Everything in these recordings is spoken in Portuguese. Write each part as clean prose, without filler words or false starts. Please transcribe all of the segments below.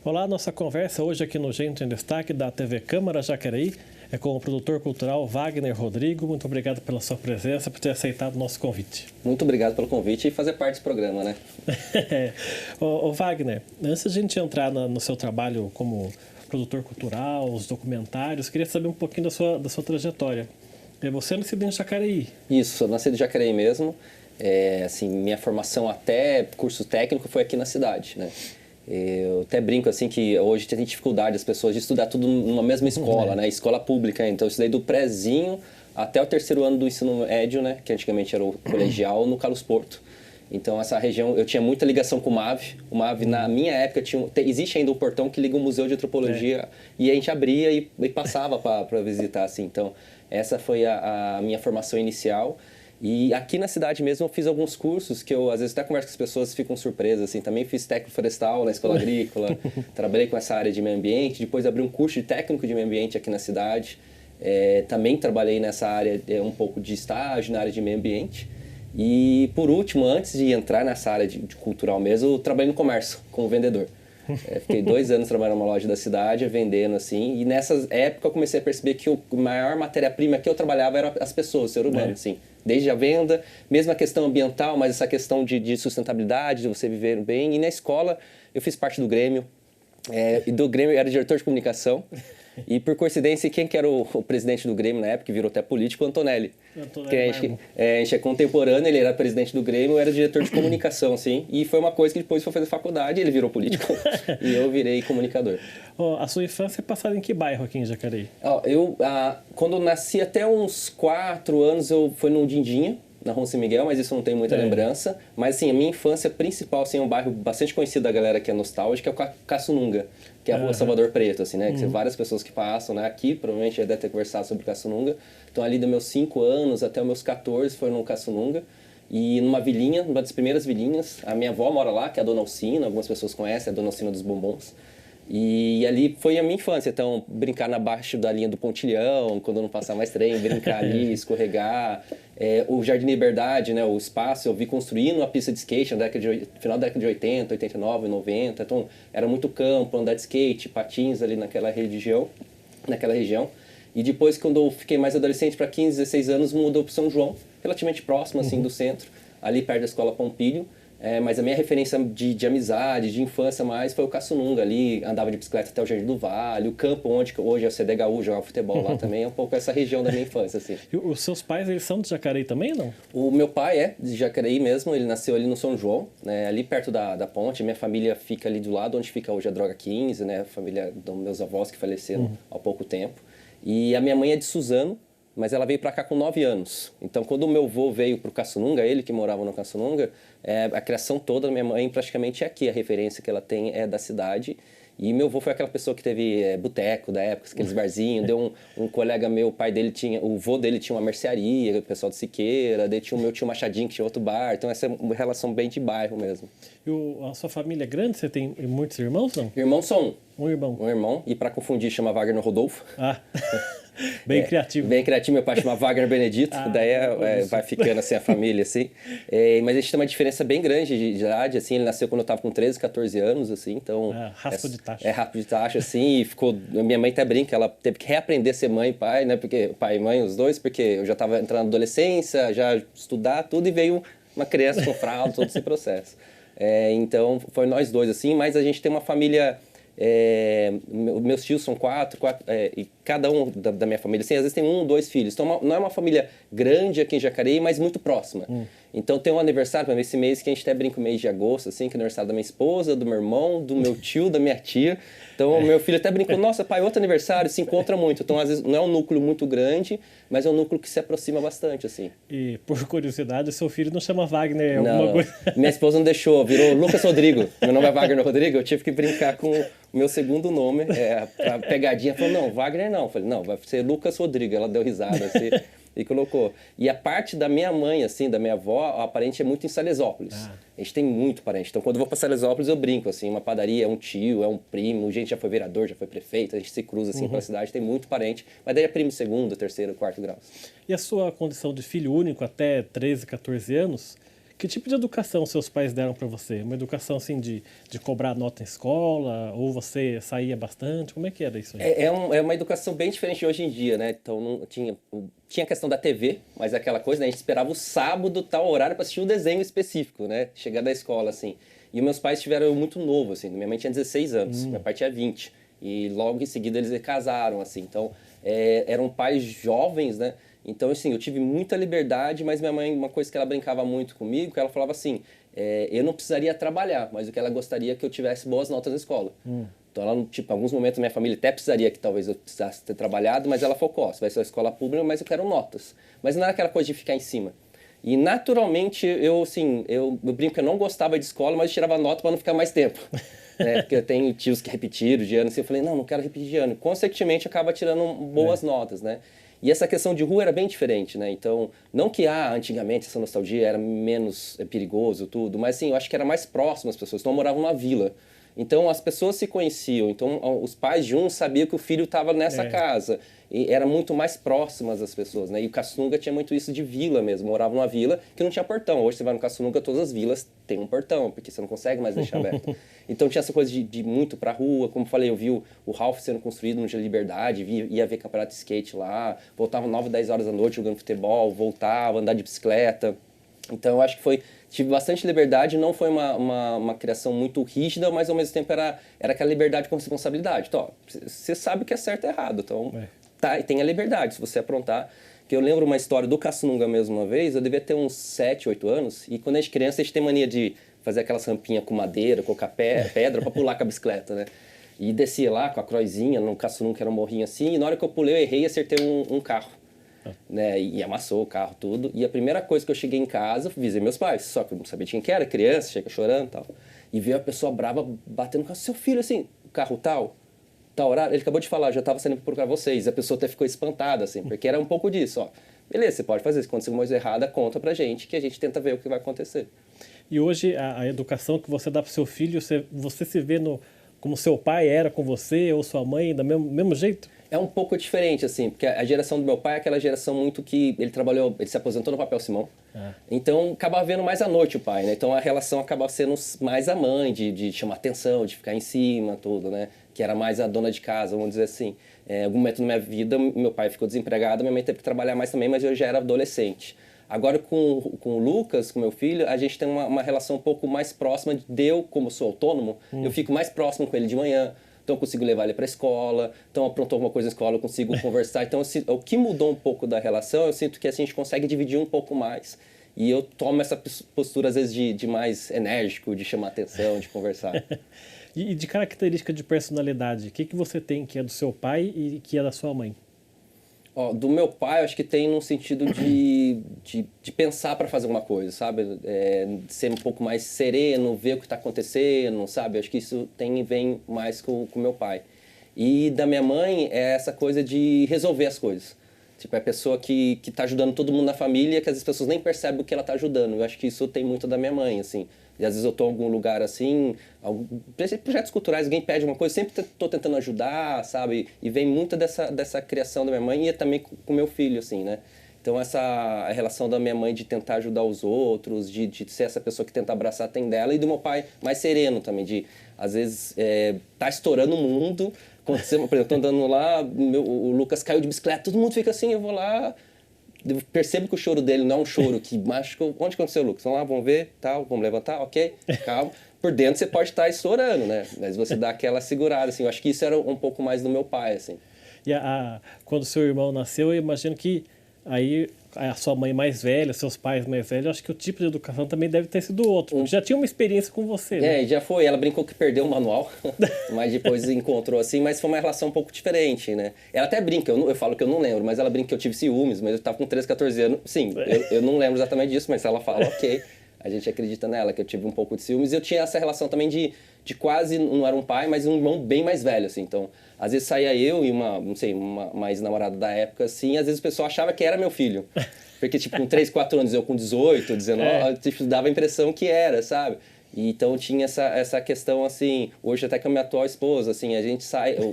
Olá, nossa conversa hoje aqui no Gente em Destaque da TV Câmara Jacareí é com o produtor cultural Wagner Rodrigo. Muito obrigado pela sua presença, por ter aceitado o nosso convite. Muito obrigado pelo convite e fazer parte desse programa, né? Ô Wagner, antes de a gente entrar no seu trabalho como produtor cultural, os documentários, queria saber um pouquinho da sua trajetória. Você nasceu em Jacareí? Isso, sou nascido em Jacareí mesmo. Assim, minha formação até curso técnico foi aqui na cidade, né? Eu até brinco assim que hoje tem dificuldade as pessoas de estudar tudo numa mesma escola, né? Escola pública. Então eu estudei do prézinho até o terceiro ano do ensino médio, né? Que antigamente era o colegial, no Carlos Porto. Então essa região, eu tinha muita ligação com o MAV. O MAV, na minha época, existe ainda um portão que liga o Museu de Antropologia e a gente abria e passava para visitar, assim. Então essa foi a minha formação inicial. E aqui na cidade mesmo eu fiz alguns cursos que eu às vezes até converso com as pessoas e ficam surpresas, assim. Também fiz técnico florestal na escola agrícola, trabalhei com essa área de meio ambiente, depois abri um curso de técnico de meio ambiente aqui na cidade. Também trabalhei nessa área, um pouco de estágio na área de meio ambiente. E por último, antes de entrar nessa área de cultural mesmo, eu trabalhei no comércio como vendedor. Fiquei 2 anos trabalhando numa loja da cidade, vendendo assim. E nessa época eu comecei a perceber que a maior matéria-prima que eu trabalhava era as pessoas, o ser humano, assim. Desde a venda, mesmo a questão ambiental, mas essa questão de sustentabilidade, de você viver bem. E na escola eu fiz parte do Grêmio. E do Grêmio eu era diretor de comunicação. E por coincidência, quem que era o presidente do Grêmio na época, que virou até político, o Antonelli. Que a gente é contemporâneo, ele era presidente do Grêmio, eu era diretor de comunicação, assim. E foi uma coisa que depois foi fazer faculdade, ele virou político e eu virei comunicador. A sua infância é passada em que bairro aqui em Jacareí? Quando eu nasci até uns 4 anos, eu fui no Dindinha, na Rua São Miguel, mas isso eu não tenho muita lembrança. Mas, assim, a minha infância principal, assim, é um bairro bastante conhecido da galera que é nostálgica, é o Caçununga, que é a Rua Salvador Preto, assim, né? Que tem várias pessoas que passam, né? Aqui, provavelmente, já deve ter conversado sobre Caçununga. Então, ali dos meus 5 anos até os meus 14 foi no Caçununga. E numa vilinha, uma das primeiras vilinhas, a minha avó mora lá, que é a Dona Alcina, algumas pessoas conhecem, a Dona Alcina dos Bombons. E ali foi a minha infância, então brincar abaixo da linha do pontilhão, quando não passar mais trem, brincar ali, escorregar. O Jardim Liberdade, né, o espaço, eu vi construindo a pista de skate no final da década de 80, 89, 90. Então era muito campo, andar de skate, patins ali naquela região. E depois, quando eu fiquei mais adolescente, para 15, 16 anos, mudou para São João, relativamente próximo assim, do centro, ali perto da Escola Pompílio. Mas a minha referência de amizade, de infância mais, foi o Caçununga ali, andava de bicicleta até o Jardim do Vale, o campo onde hoje é o CDHU, jogava futebol lá também, é um pouco essa região da minha infância, assim. E os seus pais, eles são de Jacareí também, não? O meu pai é de Jacareí mesmo, ele nasceu ali no São João, né, ali perto da ponte. Minha família fica ali do lado onde fica hoje a Droga 15, né, a família dos meus avós que faleceram há pouco tempo. E a minha mãe é de Suzano, mas ela veio para cá com 9 anos. Então, quando o meu avô veio para o Caçununga, ele que morava no Caçununga, a criação toda da minha mãe praticamente é aqui. A referência que ela tem é da cidade. E meu avô foi aquela pessoa que teve boteco da época, aqueles barzinhos. Deu um colega meu, o vô dele tinha uma mercearia, o pessoal de Siqueira. Daí tinha o meu tio Machadinho, que tinha outro bar. Então, essa é uma relação bem de bairro mesmo. E a sua família é grande? Você tem muitos irmãos, não? Irmãos são um irmão. Um irmão. E para confundir, chama Wagner Rodolfo. Bem criativo. Bem criativo, meu pai chama Wagner Benedito, daí vai ficando assim a família, assim. Mas a gente tem uma diferença bem grande de idade, assim, ele nasceu quando eu tava com 13, 14 anos, assim, então... raspa de taxa. Raspa de taxa, assim, e ficou... Minha mãe até brinca, ela teve que reaprender a ser mãe e pai, né, porque pai e mãe, os dois, porque eu já tava entrando na adolescência, já estudar tudo, e veio uma criança com fralda, todo esse processo. Então, foi nós dois, assim, mas a gente tem uma família... meus tios são 4 e cada um da minha família, assim, às vezes tem 1, 2 filhos. Então não é uma família grande aqui em Jacareí, mas muito próxima. Então tem um aniversário, por exemplo, esse mês que a gente até brinca o mês de agosto, assim, que é o aniversário da minha esposa, do meu irmão, do meu tio, da minha tia. Então o meu filho até brincou, nossa pai, outro aniversário, se encontra muito. Então às vezes não é um núcleo muito grande, mas é um núcleo que se aproxima bastante, assim. E por curiosidade, seu filho não chama Wagner, alguma coisa? Minha esposa não deixou, virou Lucas Rodrigo. Meu nome é Wagner Rodrigo, eu tive que brincar com o meu segundo nome, a pegadinha, falou, não, Wagner não. Eu falei, não, vai ser Lucas Rodrigo. Ela deu risada, assim, e colocou. E a parte da minha mãe, assim, da minha avó, a parente é muito em Salesópolis. A gente tem muito parente. Então, quando eu vou para Salesópolis, eu brinco, assim, uma padaria é um tio, é um primo, gente já foi vereador, já foi prefeito, a gente se cruza, assim, pela cidade, tem muito parente. Mas daí é primo segundo, terceiro, quarto grau. E a sua condição de filho único até 13, 14 anos... Que tipo de educação seus pais deram para você? Uma educação assim de cobrar nota em escola? Ou você saía bastante? Como é que era isso aí? É uma educação bem diferente de hoje em dia, né? Então não tinha a questão da TV, mas é aquela coisa, né? A gente esperava o sábado, tal horário para assistir um desenho específico, né? Chegar da escola, assim. E meus pais tiveram eu muito novo, assim. Minha mãe tinha 16 anos, meu pai tinha 20. E logo em seguida eles casaram, assim. Então, eram pais jovens, né? Então, assim, eu tive muita liberdade, mas minha mãe, uma coisa que ela brincava muito comigo, que ela falava assim, eu não precisaria trabalhar, mas o que ela gostaria é que eu tivesse boas notas na escola. Então, ela, tipo, em alguns momentos minha família até precisaria que talvez eu precisasse ter trabalhado, mas ela focou, ó, você vai ser uma escola pública, mas eu quero notas. Mas não era aquela coisa de ficar em cima. E naturalmente, eu brinco que eu não gostava de escola, mas eu tirava nota para não ficar mais tempo. Né? Porque eu tenho tios que repetiram de ano, assim, eu falei, não quero repetir de ano. Consequentemente, acaba tirando boas notas, né? E essa questão de rua era bem diferente, né? Então, não que antigamente essa nostalgia era menos perigoso, tudo, mas assim, eu acho que era mais próximo às pessoas. Então, eu morava numa vila. Então, as pessoas se conheciam. Então, os pais de um sabiam que o filho estava nessa casa. E era muito mais próximas as pessoas, né? E o Caçunga tinha muito isso de vila mesmo. Morava numa vila que não tinha portão. Hoje você vai no Caçunga, todas as vilas têm um portão, porque você não consegue mais deixar aberto. Então tinha essa coisa de muito pra rua. Como eu falei, eu vi o Ralph sendo construído no Dia da Liberdade, ia ver campeonato de skate lá, voltava 9, 10 horas da noite jogando futebol, voltava, andar de bicicleta. Então eu acho que tive bastante liberdade, não foi uma criação muito rígida, mas ao mesmo tempo era aquela liberdade com responsabilidade. Então, você sabe o que é certo e errado, então tá, e tem a liberdade, se você aprontar. Que eu lembro uma história do Caçunga mesmo uma vez, eu devia ter uns 7, 8 anos, e quando a gente é criança a gente tem mania de fazer aquelas rampinhas com madeira, colocar pedra para pular com a bicicleta, né? E descia lá com a croizinha no Caçunga, que era um morrinho assim, e na hora que eu pulei eu errei e acertei um carro. Né, e amassou o carro, tudo. E a primeira coisa que eu cheguei em casa, avisei meus pais, só que eu não sabia de quem que era, criança, chega chorando e tal. E veio a pessoa brava batendo no carro, seu filho, assim, o carro tal horário, ele acabou de falar, já estava saindo para procurar vocês. A pessoa até ficou espantada, assim, porque era um pouco disso, ó. Beleza, você pode fazer isso, quando você coisa errada, conta pra gente, que a gente tenta ver o que vai acontecer. E hoje a educação que você dá para o seu filho, você se vê como seu pai era com você ou sua mãe, do mesmo jeito? É um pouco diferente, assim, porque a geração do meu pai é aquela geração muito que ele se aposentou no papel Simão. Então, acaba vendo mais à noite o pai, né? Então, a relação acaba sendo mais a mãe, de chamar atenção, de ficar em cima, tudo, né? Que era mais a dona de casa, vamos dizer assim. Em algum momento na minha vida, meu pai ficou desempregado, minha mãe teve que trabalhar mais também, mas eu já era adolescente. Agora, com o Lucas, com meu filho, a gente tem uma relação um pouco mais próxima de eu, como sou autônomo, eu fico mais próximo com ele de manhã. Então eu consigo levar ele para a escola, então aprontou alguma coisa na escola, eu consigo conversar. Então o que mudou um pouco da relação, eu sinto que assim, a gente consegue dividir um pouco mais. E eu tomo essa postura às vezes de mais enérgico, de chamar atenção, de conversar. E de característica de personalidade, o que você tem que é do seu pai e que é da sua mãe? Ó, do meu pai, eu acho que tem no sentido de pensar para fazer alguma coisa, sabe? Ser um pouco mais sereno, ver o que está acontecendo, sabe? Eu acho que isso vem mais com o meu pai. E da minha mãe é essa coisa de resolver as coisas. Tipo, é a pessoa que está ajudando todo mundo na família, que às vezes as pessoas nem percebem o que ela está ajudando. Eu acho que isso tem muito da minha mãe, assim. E às vezes eu estou em algum lugar assim, projetos culturais, alguém pede uma coisa, sempre estou tentando ajudar, sabe? E vem muito dessa criação da minha mãe e também com o meu filho, assim, né? Então a relação da minha mãe de tentar ajudar os outros, de ser essa pessoa que tenta abraçar tem dela, e do meu pai mais sereno também, de às vezes tá estourando o mundo, aconteceu, por exemplo, tô andando lá, o Lucas caiu de bicicleta, todo mundo fica assim, eu vou lá, eu percebo que o choro dele não é um choro que machucou. Onde aconteceu, Lucas? Vamos lá, vamos ver, tal, vamos levantar, ok, calma. Por dentro você pode estar estourando, né? Mas você dá aquela segurada, assim. Eu acho que isso era um pouco mais do meu pai, assim. E quando seu irmão nasceu, eu imagino que aí a sua mãe mais velha, seus pais mais velhos, eu acho que o tipo de educação também deve ter sido outro. Porque já tinha uma experiência com você, né? Já foi. Ela brincou que perdeu o manual, mas depois encontrou assim, mas foi uma relação um pouco diferente, né? Ela até brinca, eu falo que eu não lembro, mas ela brinca que eu tive ciúmes, mas eu tava com 13, 14 anos. Sim, eu não lembro exatamente disso, mas ela fala, ok, a gente acredita nela, que eu tive um pouco de ciúmes. E eu tinha essa relação também de quase, não era um pai, mas um irmão bem mais velho, assim. Então, às vezes saía eu e uma ex-namorada da época, assim, às vezes o pessoal achava que era meu filho. Porque, tipo, com 3, 4 anos, eu com 18, 19, tipo, dava a impressão que era, sabe? E, então tinha essa questão, assim, hoje até com a minha atual esposa, assim, a gente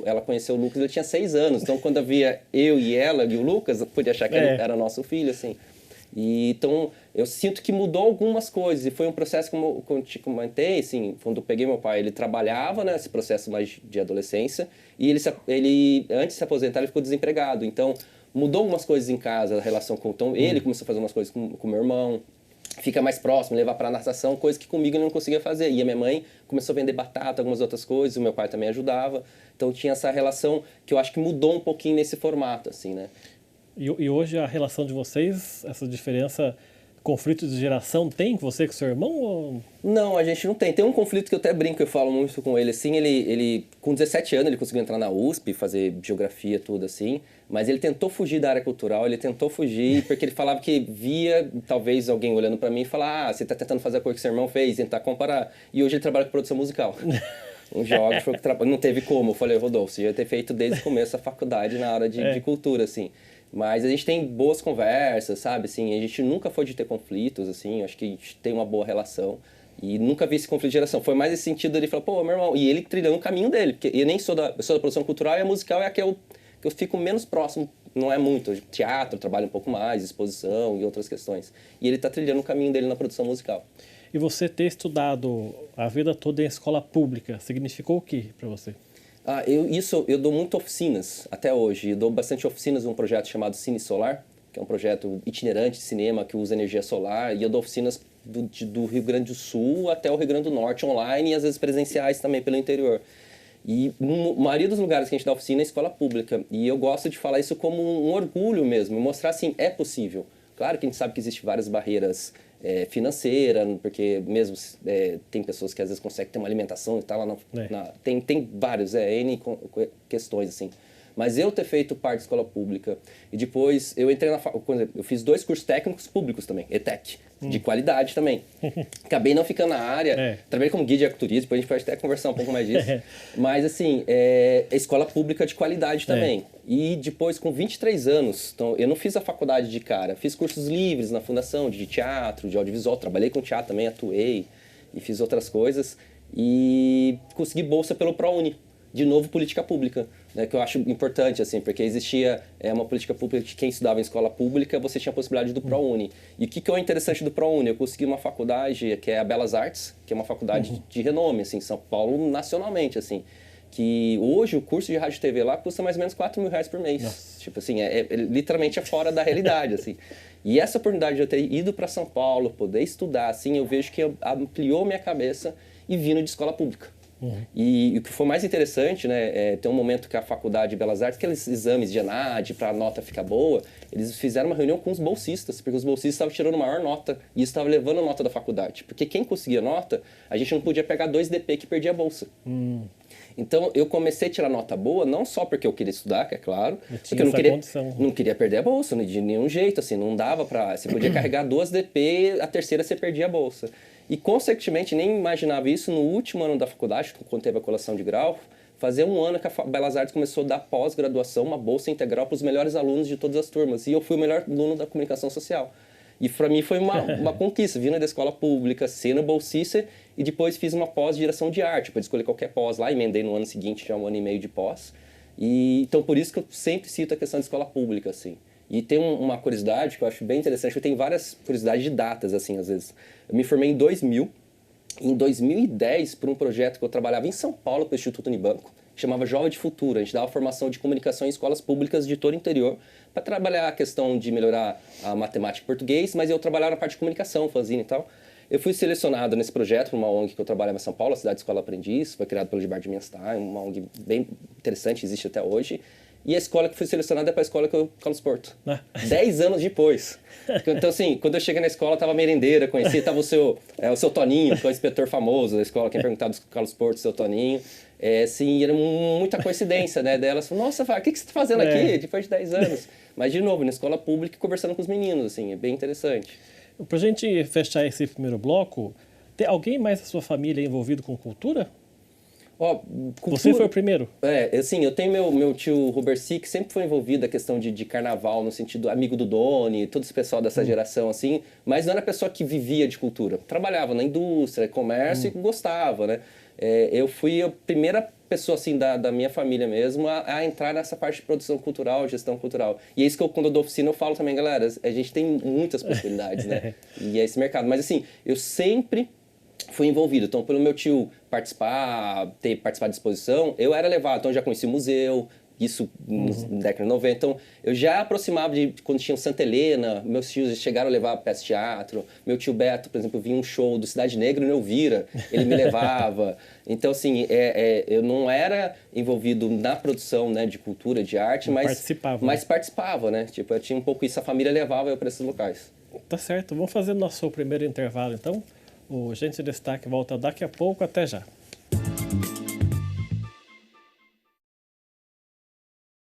ela conheceu o Lucas, ele tinha 6 anos, então quando havia eu e ela e o Lucas, eu podia achar que era nosso filho, assim. E, então, eu sinto que mudou algumas coisas, e foi um processo, como eu te comentei, assim, quando eu peguei meu pai, ele trabalhava, né, esse processo mais de adolescência, e ele antes de se aposentar, ele ficou desempregado, então mudou algumas coisas em casa, a relação com... Então ele começou a fazer umas coisas com meu irmão, fica mais próximo, levar para natação, coisa que comigo ele não conseguia fazer. E a minha mãe começou a vender batata, algumas outras coisas, o meu pai também ajudava. Então tinha essa relação que eu acho que mudou um pouquinho nesse formato, assim, né? E hoje a relação de vocês, essa diferença, conflito de geração, tem com você e com seu irmão? Ou... Não, a gente não tem. Tem um conflito que eu até brinco, eu falo muito com ele, assim, ele com 17 anos ele conseguiu entrar na USP, fazer geografia, tudo assim, mas ele tentou fugir da área cultural, ele tentou fugir porque ele falava que via, talvez, alguém olhando pra mim e falar, você tá tentando fazer a coisa que seu irmão fez, tentar comparar. E hoje ele trabalha com produção musical. Um geógrafo que não teve como. Eu falei, Rodolfo, você já ter feito desde o começo a faculdade na área de cultura, assim. Mas a gente tem boas conversas, sabe? Assim, a gente nunca foi de ter conflitos, assim, acho que a gente tem uma boa relação. E nunca vi esse conflito de geração. Foi mais esse sentido dele falar, pô, meu irmão, e ele trilhando o caminho dele, porque eu nem sou eu sou da produção cultural e a musical é a que eu fico menos próximo, não é muito. Teatro, trabalho um pouco mais, exposição e outras questões. E ele tá trilhando o caminho dele na produção musical. E você ter estudado a vida toda em escola pública, significou o que para você? Eu dou muito oficinas até hoje. Eu dou bastante oficinas num projeto chamado Cine Solar, que é um projeto itinerante de cinema que usa energia solar. E eu dou oficinas do Rio Grande do Sul até o Rio Grande do Norte, online e às vezes presenciais também pelo interior. E a maioria dos lugares que a gente dá oficina é escola pública. E eu gosto de falar isso como um orgulho mesmo, mostrar assim, é possível. Claro que a gente sabe que existem várias barreiras financeira, porque mesmo tem pessoas que às vezes conseguem ter uma alimentação e tal, tem vários, N questões, assim. Mas eu ter feito parte da escola pública e depois eu entrei eu fiz 2 cursos técnicos públicos também, ETEC, de qualidade também. Acabei não ficando na área, trabalhei como guia de ecoturismo, depois a gente pode até conversar um pouco mais disso. Mas assim, escola pública de qualidade também. E depois, com 23 anos, então eu não fiz a faculdade de cara, fiz cursos livres na fundação de teatro, de audiovisual, trabalhei com teatro também, atuei e fiz outras coisas e consegui bolsa pelo ProUni. De novo, política pública, né, que eu acho importante, assim, porque existia uma política pública que quem estudava em escola pública, você tinha a possibilidade do ProUni. E o que é interessante do ProUni? Eu consegui uma faculdade que é a Belas Artes, que é uma faculdade de renome, assim, em São Paulo, nacionalmente, assim. Que hoje o curso de rádio e TV lá custa mais ou menos R$4.000 por mês. Nossa. Tipo assim, literalmente é fora da realidade, assim. E essa oportunidade de eu ter ido para São Paulo, poder estudar, assim, eu vejo que ampliou minha cabeça e vindo de escola pública. E o que foi mais interessante, né, tem um momento que a Faculdade de Belas Artes, aqueles exames de ENAD para a nota ficar boa, eles fizeram uma reunião com os bolsistas, porque os bolsistas estavam tirando maior nota e isso estava levando a nota da faculdade. Porque quem conseguia nota, a gente não podia pegar 2 DP que perdia a bolsa. Então, eu comecei a tirar nota boa, não só porque eu queria estudar, que é claro, porque eu não queria perder a bolsa, de nenhum jeito, assim, não dava para... Você podia carregar 2 DP, a terceira você perdia a bolsa. E, consequentemente, nem imaginava isso no último ano da faculdade, quando teve a colação de grau, fazia um ano que a Belas Artes começou a dar pós-graduação, uma bolsa integral para os melhores alunos de todas as turmas. E eu fui o melhor aluno da comunicação social. E para mim foi uma conquista, vindo da escola pública, sendo bolsista, e depois fiz uma pós de direção de arte, para escolher qualquer pós lá, emendei no ano seguinte, já 1 ano e meio de pós. E, então, por isso que eu sempre cito a questão de escola pública, assim. E tem uma curiosidade que eu acho bem interessante, eu tenho várias curiosidades de datas, assim, às vezes. Eu me formei em 2000, em 2010, por um projeto que eu trabalhava em São Paulo, para o Instituto Unibanco, que chamava Jovem de Futuro. A gente dava formação de comunicação em escolas públicas de todo o interior, para trabalhar a questão de melhorar a matemática e português, mas eu trabalhava na parte de comunicação, fazendo e tal. Eu fui selecionado nesse projeto por uma ONG que eu trabalhava em São Paulo, a Cidade Escola Aprendiz, foi criado pelo Gilberto de Menstein, uma ONG bem interessante, existe até hoje. E a escola que fui selecionada é para a escola que eu Carlos Porto. 10 anos depois. Então, assim, quando eu cheguei na escola, tava merendeira, conheci, tava o seu Toninho, que é o inspetor famoso da escola, quem perguntava do Carlos Porto, o seu Toninho. Assim, era muita coincidência, né? Daí elas falaram, nossa, Fábio, o que você está fazendo aqui depois de 10 anos? Mas, de novo, na escola pública, conversando com os meninos, assim, é bem interessante. Pra gente fechar esse primeiro bloco, tem alguém mais da sua família envolvido com cultura? Ó, Você foi o primeiro? Assim, eu tenho meu tio Ruberci, que sempre foi envolvido na questão de carnaval, no sentido amigo do Doni, todo esse pessoal dessa geração, assim, mas não era pessoa que vivia de cultura. Trabalhava na indústria, comércio e gostava, né? Eu fui a primeira pessoa, assim, da minha família mesmo a entrar nessa parte de produção cultural, gestão cultural. E é isso que quando eu dou oficina, eu falo também, galera, a gente tem muitas possibilidades, né? E é esse mercado. Mas, assim, eu sempre fui envolvido. Então, pelo meu tio ter participado de exposição, eu era levado. Então, eu já conheci o museu, isso na década de 90. Então, eu já aproximava de quando tinha o Santa Helena, meus tios chegaram a levar para peça de teatro. Meu tio Beto, por exemplo, vinha um show do Cidade Negra no Elvira, ele me levava. Então, assim, eu não era envolvido na produção, né, de cultura, de arte, mas participava, né? Tipo, eu tinha um pouco isso, a família levava eu para esses locais. Tá certo, vamos fazer nosso primeiro intervalo, então. O Gente em Destaque volta daqui a pouco, até já.